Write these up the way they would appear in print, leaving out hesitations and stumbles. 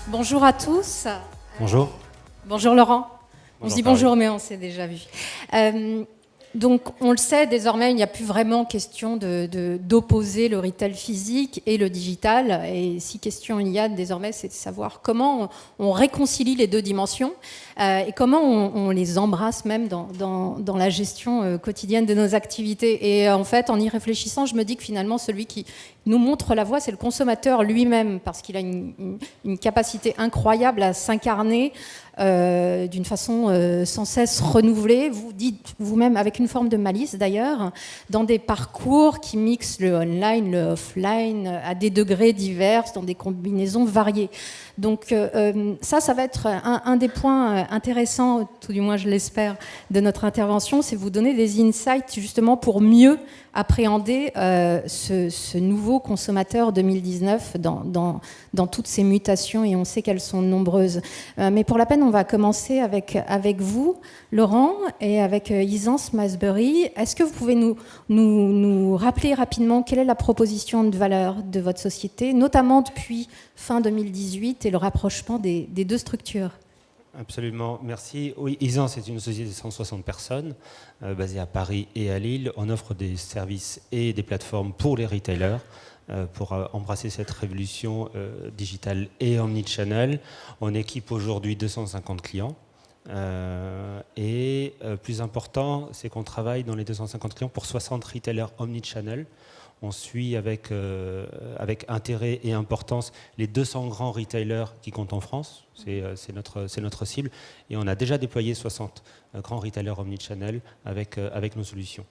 Bonjour à tous. Bonjour. Bonjour Laurent. On se dit Paris. bonjour, mais on s'est déjà vu. Donc, on le sait, désormais, il n'y a plus vraiment question d'opposer le retail physique et le digital. Et si question il y a désormais, c'est de savoir comment on réconcilie les deux dimensions et comment on les embrasse même dans la gestion quotidienne de nos activités. Et en fait, en y réfléchissant, je me dis que finalement, celui qui nous montre la voie, c'est le consommateur lui-même, parce qu'il a une capacité incroyable à s'incarner d'une façon sans cesse renouvelée. Vous dites vous-même, avec une forme de malice d'ailleurs, dans des parcours qui mixent le online, le offline, à des degrés divers, dans des combinaisons variées. Donc ça va être un des points intéressants, tout du moins je l'espère, de notre intervention, c'est vous donner des insights justement pour mieux appréhender ce nouveau consommateur 2019 dans toutes ces mutations, et on sait qu'elles sont nombreuses. Mais pour la peine, on va commencer avec vous, Laurent, et avec Isance Masbury. Est-ce que vous pouvez nous rappeler rapidement quelle est la proposition de valeur de votre société, notamment depuis fin 2018 et le rapprochement des deux structures? Absolument, merci. Oui, Isance est une société de 160 personnes, basée à Paris et à Lille. On offre des services et des plateformes pour les retailers, pour embrasser cette révolution digitale et omnichannel. On équipe aujourd'hui 250 clients. Et plus important, c'est qu'on travaille dans les 250 clients pour 60 retailers omnichannel. On suit avec intérêt et importance les 200 grands retailers qui comptent en France. C'est notre cible. Et on a déjà déployé 60 grands retailers omnichannel avec nos solutions.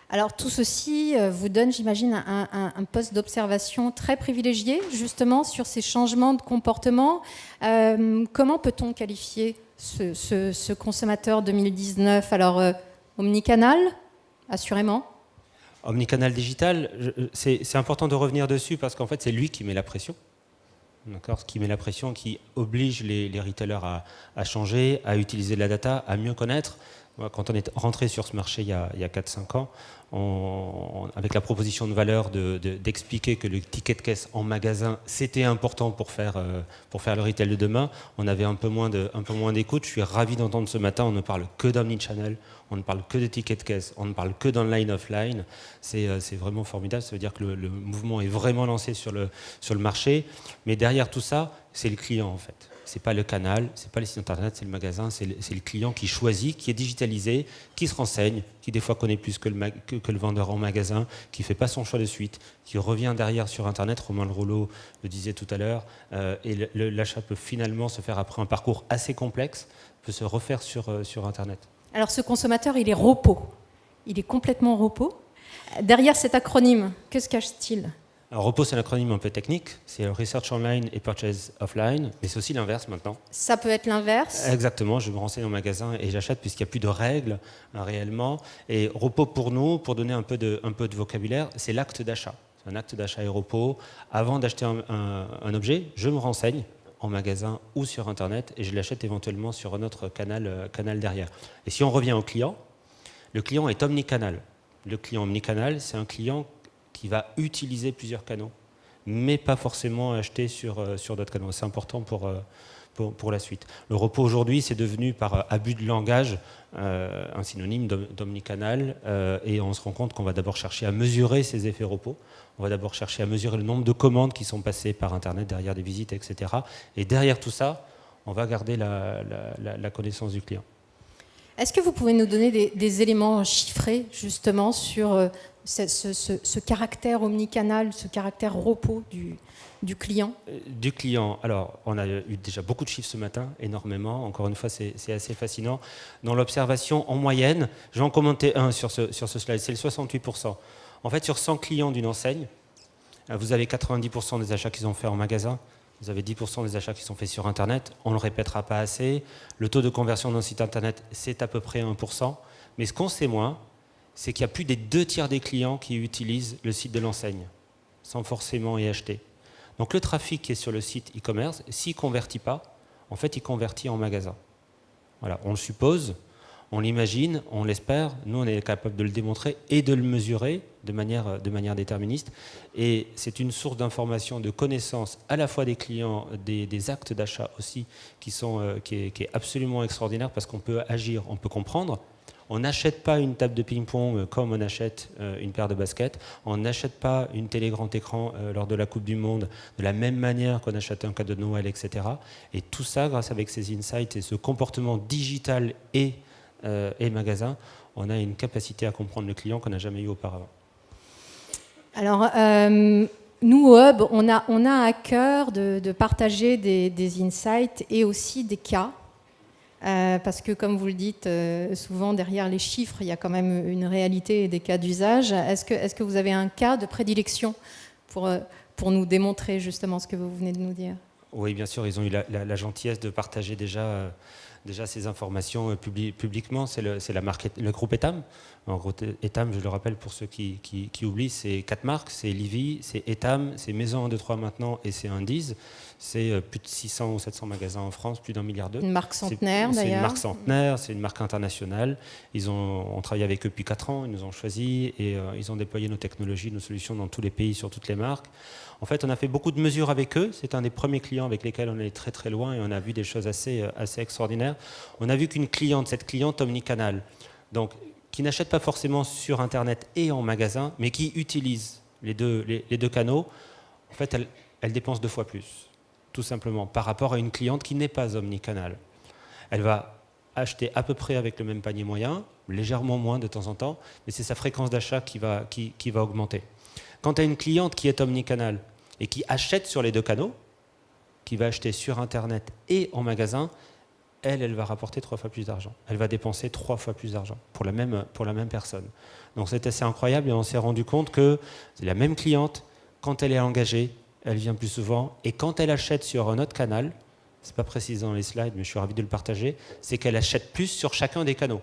Alors tout ceci vous donne, j'imagine, un poste d'observation très privilégié, justement, sur ces changements de comportement. Comment peut-on qualifier ce consommateur 2019 ? Alors, omnicanal, assurément. Omnicanal digital, c'est important de revenir dessus parce qu'en fait, c'est lui qui met la pression. D'accord, ce qui met la pression, qui oblige les retailers à changer, à utiliser de la data, à mieux connaître. Quand on est rentré sur ce marché il y a 4-5 ans, avec la proposition de valeur d'expliquer que le ticket de caisse en magasin, c'était important pour faire le retail de demain, on avait un peu moins d'écoute. Je suis ravi d'entendre ce matin, on ne parle que d'omnichannel, on ne parle que de ticket de caisse, on ne parle que d'online-offline. C'est vraiment formidable, ça veut dire que le mouvement est vraiment lancé sur le marché. Mais derrière tout ça, c'est le client en fait. C'est pas le canal, c'est pas les sites internet, c'est le magasin, c'est le client qui choisit, qui est digitalisé, qui se renseigne, qui des fois connaît plus que le vendeur en magasin, qui fait pas son choix de suite, qui revient derrière sur internet. Romain Lerouleau le disait tout à l'heure, et l'achat peut finalement se faire après un parcours assez complexe, peut se refaire sur internet. Alors ce consommateur, il est repos, il est complètement repos. Derrière cet acronyme, que se cache-t-il ? Alors, repos, c'est un acronyme un peu technique, c'est Research Online et Purchase Offline, mais c'est aussi l'inverse maintenant. Ça peut être l'inverse ? Exactement, je me renseigne en magasin et j'achète puisqu'il n'y a plus de règles réellement. Et repos pour nous, pour donner un peu de vocabulaire, c'est l'acte d'achat. C'est un acte d'achat et repos. Avant d'acheter un objet, je me renseigne en magasin ou sur Internet et je l'achète éventuellement sur un autre canal derrière. Et si on revient au client, le client est omnicanal. Le client omnicanal, c'est un client qui va utiliser plusieurs canaux, mais pas forcément acheter sur d'autres canaux. C'est important pour la suite. Le repos aujourd'hui, c'est devenu par abus de langage un synonyme d'omnicanal, et on se rend compte qu'on va d'abord chercher à mesurer ces effets repos. On va d'abord chercher à mesurer le nombre de commandes qui sont passées par Internet derrière des visites, etc. Et derrière tout ça, on va garder la connaissance du client. Est-ce que vous pouvez nous donner des éléments chiffrés justement sur ce caractère omnicanal, ce caractère repos du client ? Du client, alors on a eu déjà beaucoup de chiffres ce matin, énormément, encore une fois c'est assez fascinant. Dans l'observation, en moyenne, je vais en commenter un sur ce slide, c'est le 68%. En fait, sur 100 clients d'une enseigne, vous avez 90% des achats qu'ils ont fait en magasin, vous avez 10% des achats qui sont faits sur Internet, on ne le répétera pas assez. Le taux de conversion d'un site Internet, c'est à peu près 1%. Mais ce qu'on sait moins, c'est qu'il y a plus des 2/3 des clients qui utilisent le site de l'enseigne, sans forcément y acheter. Donc le trafic qui est sur le site e-commerce, s'il ne convertit pas, en fait, il convertit en magasin. Voilà, on le suppose. On l'imagine, on l'espère, nous on est capable de le démontrer et de le mesurer de manière déterministe. Et c'est une source d'information, de connaissances à la fois des clients, des actes d'achat aussi, qui est absolument extraordinaire parce qu'on peut agir, on peut comprendre. On n'achète pas une table de ping-pong comme on achète une paire de baskets. On n'achète pas une télé grand écran lors de la Coupe du Monde de la même manière qu'on achète un cadeau de Noël, etc. Et tout ça, grâce avec ces insights et ce comportement digital et magasin, on a une capacité à comprendre le client qu'on n'a jamais eu auparavant. Alors, nous, au Hub, on a à cœur de partager des insights et aussi des cas. Parce que, comme vous le dites, souvent derrière les chiffres, il y a quand même une réalité et des cas d'usage. Est-ce que vous avez un cas de prédilection pour nous démontrer justement ce que vous venez de nous dire ? Oui, bien sûr, ils ont eu la gentillesse de partager déjà ces informations publiquement. C'est le groupe Etam. En gros, Etam, je le rappelle pour ceux qui oublient, c'est 4 marques, c'est Livy, c'est Etam, c'est Maison 1, 2, 3 maintenant et c'est Indies. C'est plus de 600 ou 700 magasins en France, plus d'1 milliard d'euros. Une marque centenaire d'ailleurs. C'est une marque centenaire, c'est une marque internationale. On travaille avec eux depuis 4 ans, ils nous ont choisis et ils ont déployé nos technologies, nos solutions dans tous les pays, sur toutes les marques. En fait, on a fait beaucoup de mesures avec eux. C'est un des premiers clients avec lesquels on est très très loin et on a vu des choses assez extraordinaires. On a vu qu'une cliente, cette cliente omnicanal, donc qui n'achète pas forcément sur Internet et en magasin, mais qui utilise les deux canaux, en fait, elle dépense 2 fois plus, tout simplement, par rapport à une cliente qui n'est pas omnicanal. Elle va acheter à peu près avec le même panier moyen, légèrement moins de temps en temps, mais c'est sa fréquence d'achat qui va augmenter. Quand tu as une cliente qui est omnicanal et qui achète sur les 2 canaux, qui va acheter sur Internet et en magasin, elle va rapporter 3 fois plus d'argent. Elle va dépenser 3 fois plus d'argent pour la même personne. Donc c'est assez incroyable et on s'est rendu compte que c'est la même cliente, quand elle est engagée, elle vient plus souvent. Et quand elle achète sur un autre canal, ce n'est pas précisé dans les slides, mais je suis ravi de le partager, c'est qu'elle achète plus sur chacun des canaux.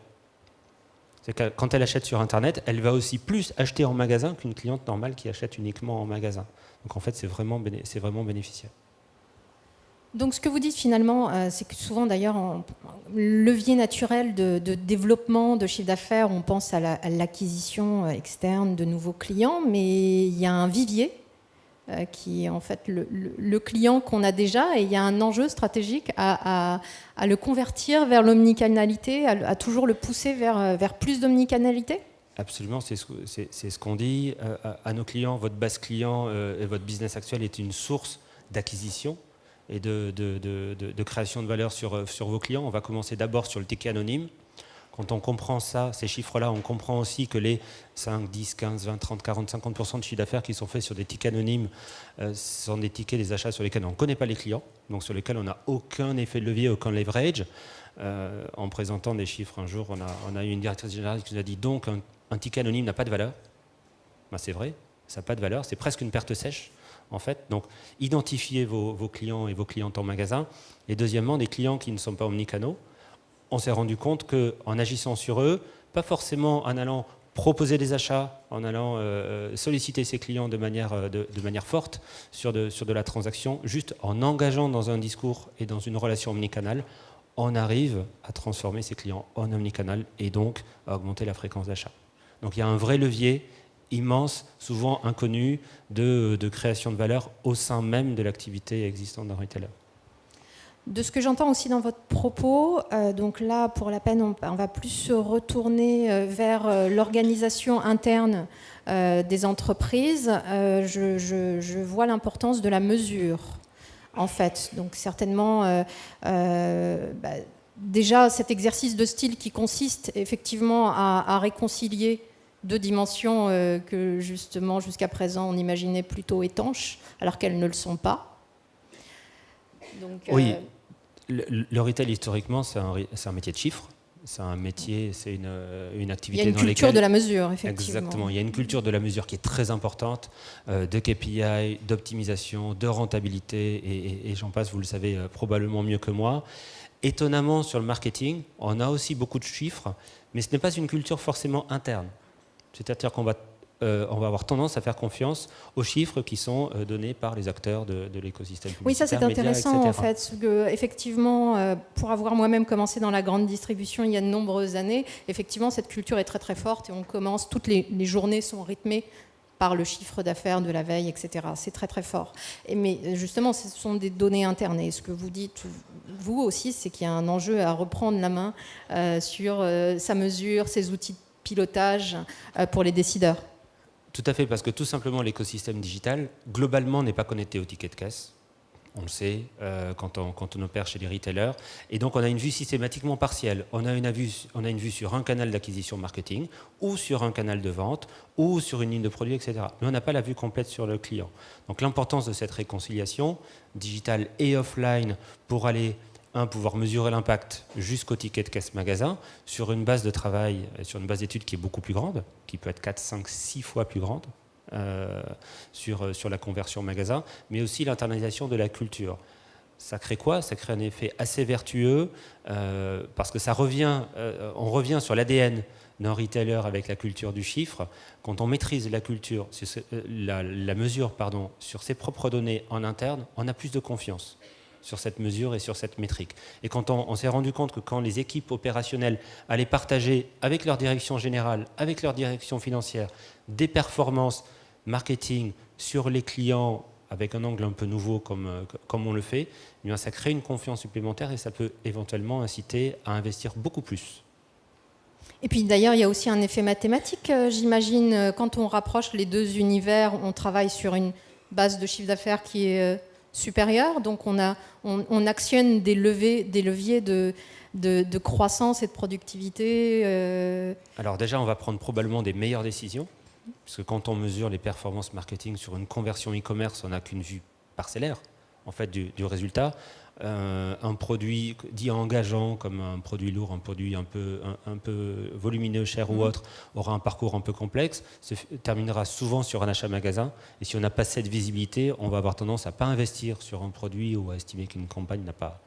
C'est que quand elle achète sur Internet, elle va aussi plus acheter en magasin qu'une cliente normale qui achète uniquement en magasin. Donc en fait, c'est vraiment bénéficiaire. Donc ce que vous dites finalement, c'est que souvent d'ailleurs, levier naturel de développement de chiffre d'affaires, on pense à l'acquisition externe de nouveaux clients, mais il y a un vivier qui est en fait le client qu'on a déjà, et il y a un enjeu stratégique à le convertir vers l'omnicanalité, à toujours le pousser vers plus d'omnicanalité. Absolument, c'est ce qu'on dit à nos clients. Votre base client et votre business actuel est une source d'acquisition et de création de valeur sur vos clients. On va commencer d'abord sur le ticket anonyme. Quand on comprend ça, ces chiffres-là, on comprend aussi que les 5, 10, 15, 20, 30, 40, 50% de chiffre d'affaires qui sont faits sur des tickets anonymes sont des tickets, des achats sur lesquels on ne connaît pas les clients, donc sur lesquels on n'a aucun effet de levier, aucun leverage. En présentant des chiffres un jour, on a eu une directrice générale qui nous a dit donc un ticket anonyme n'a pas de valeur. Ben, c'est vrai, ça n'a pas de valeur, c'est presque une perte sèche. En fait, donc identifiez vos clients et vos clientes en magasin. Et deuxièmement, des clients qui ne sont pas omnicanaux. On s'est rendu compte qu'en agissant sur eux, pas forcément en allant proposer des achats, en allant solliciter ses clients de manière forte sur de la transaction, juste en engageant dans un discours et dans une relation omnicanale, on arrive à transformer ses clients en omnicanal et donc à augmenter la fréquence d'achat. Donc il y a un vrai levier immense, souvent inconnu, de création de valeur au sein même de l'activité existante d'un retailer. De ce que j'entends aussi dans votre propos, donc là, pour la peine, on va plus se retourner vers l'organisation interne des entreprises. Je vois l'importance de la mesure, en fait. Donc certainement, déjà cet exercice de style qui consiste effectivement à réconcilier 2 dimensions que justement jusqu'à présent on imaginait plutôt étanches, alors qu'elles ne le sont pas. Donc, oui, le retail historiquement c'est un métier de chiffres, c'est un métier, c'est une activité dans laquelle... Il y a une culture de la mesure, effectivement. Exactement, il y a une culture de la mesure qui est très importante, de KPI, d'optimisation, de rentabilité, et j'en passe, vous le savez probablement mieux que moi. Étonnamment, sur le marketing, on a aussi beaucoup de chiffres, mais ce n'est pas une culture forcément interne. C'est-à-dire qu'on va on va avoir tendance à faire confiance aux chiffres qui sont donnés par les acteurs de l'écosystème publicitaire. Oui, ça c'est intéressant médias, en fait, parce que, effectivement, pour avoir moi-même commencé dans la grande distribution il y a de nombreuses années, effectivement cette culture est très très forte et on commence, toutes les journées sont rythmées par le chiffre d'affaires de la veille, etc. C'est très très fort. Mais justement, ce sont des données internes. Et ce que vous dites, vous aussi, c'est qu'il y a un enjeu à reprendre la main sur sa mesure, ses outils de pilotage pour les décideurs. Tout à fait, parce que tout simplement l'écosystème digital, globalement, n'est pas connecté au ticket de caisse. On le sait quand on opère chez les retailers. Et donc, on a une vue systématiquement partielle. On a une vue sur un canal d'acquisition marketing, ou sur un canal de vente, ou sur une ligne de produits, etc. Mais on n'a pas la vue complète sur le client. Donc, l'importance de cette réconciliation, digitale et offline, pour aller, pouvoir mesurer l'impact jusqu'au ticket de caisse magasin, sur une base de travail, sur une base d'études qui est beaucoup plus grande, qui peut être 4, 5, 6 fois plus grande, sur la conversion magasin, mais aussi l'internalisation de la culture. Ça crée quoi? Ça crée un effet assez vertueux parce que on revient sur l'ADN d'un retailer avec la culture du chiffre. Quand on maîtrise la culture, la mesure sur ses propres données en interne, on a plus de confiance sur cette mesure et sur cette métrique. Et quand on s'est rendu compte que quand les équipes opérationnelles allaient partager avec leur direction générale, avec leur direction financière, des performances marketing sur les clients avec un angle un peu nouveau comme on le fait, eh bien ça crée une confiance supplémentaire et ça peut éventuellement inciter à investir beaucoup plus. Et puis d'ailleurs, il y a aussi un effet mathématique, j'imagine, quand on rapproche les deux univers, on travaille sur une base de chiffre d'affaires qui est supérieure, donc on actionne des leviers de croissance et de productivité. Alors déjà, on va prendre probablement des meilleures décisions, parce que quand on mesure les performances marketing sur une conversion e-commerce, on n'a qu'une vue parcellaire en fait, du résultat. Un produit dit engageant, comme un produit lourd, un produit un peu volumineux, cher ou autre, aura un parcours un peu complexe, se terminera souvent sur un achat magasin. Et si on n'a pas cette visibilité, on va avoir tendance à ne pas investir sur un produit ou à estimer qu'une campagne n'a pas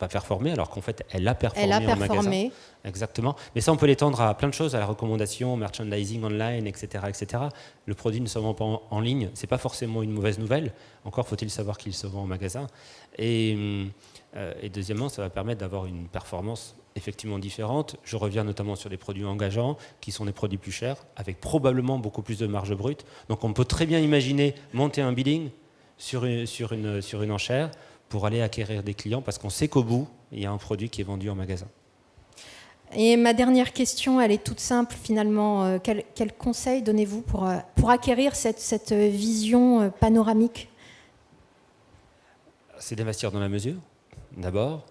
performé, alors qu'en fait, elle a performé en magasin. Exactement. Mais ça, on peut l'étendre à plein de choses, à la recommandation, merchandising online, etc., etc. Le produit ne se vend pas en ligne. Ce n'est pas forcément une mauvaise nouvelle. Encore faut-il savoir qu'il se vend en magasin. Et deuxièmement, ça va permettre d'avoir une performance effectivement différente. Je reviens notamment sur des produits engageants, qui sont des produits plus chers, avec probablement beaucoup plus de marge brute. Donc, on peut très bien imaginer monter un billing sur une enchère, pour aller acquérir des clients, parce qu'on sait qu'au bout, il y a un produit qui est vendu en magasin. Et ma dernière question, elle est toute simple finalement. Quel conseil donnez-vous pour acquérir cette vision panoramique? C'est d'investir dans la mesure, d'abord.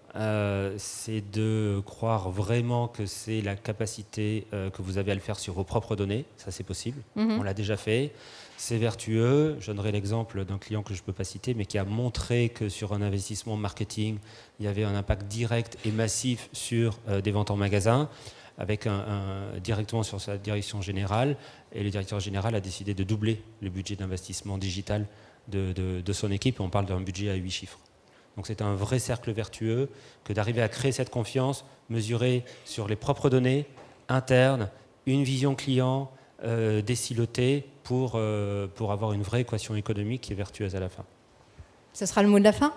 C'est de croire vraiment que c'est la capacité que vous avez à le faire sur vos propres données. Ça, c'est possible. On l'a déjà fait. C'est vertueux. Je donnerai l'exemple d'un client que je ne peux pas citer, mais qui a montré que sur un investissement marketing, il y avait un impact direct et massif sur des ventes en magasin, avec directement sur sa direction générale. Et le directeur général a décidé de doubler le budget d'investissement digital de son équipe. On parle d'un budget à 8 chiffres. Donc c'est un vrai cercle vertueux que d'arriver à créer cette confiance, mesurer sur les propres données internes, une vision client décilotée pour avoir une vraie équation économique qui est vertueuse à la fin. Ce sera le mot de la fin.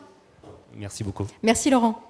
Merci beaucoup. Merci Laurent.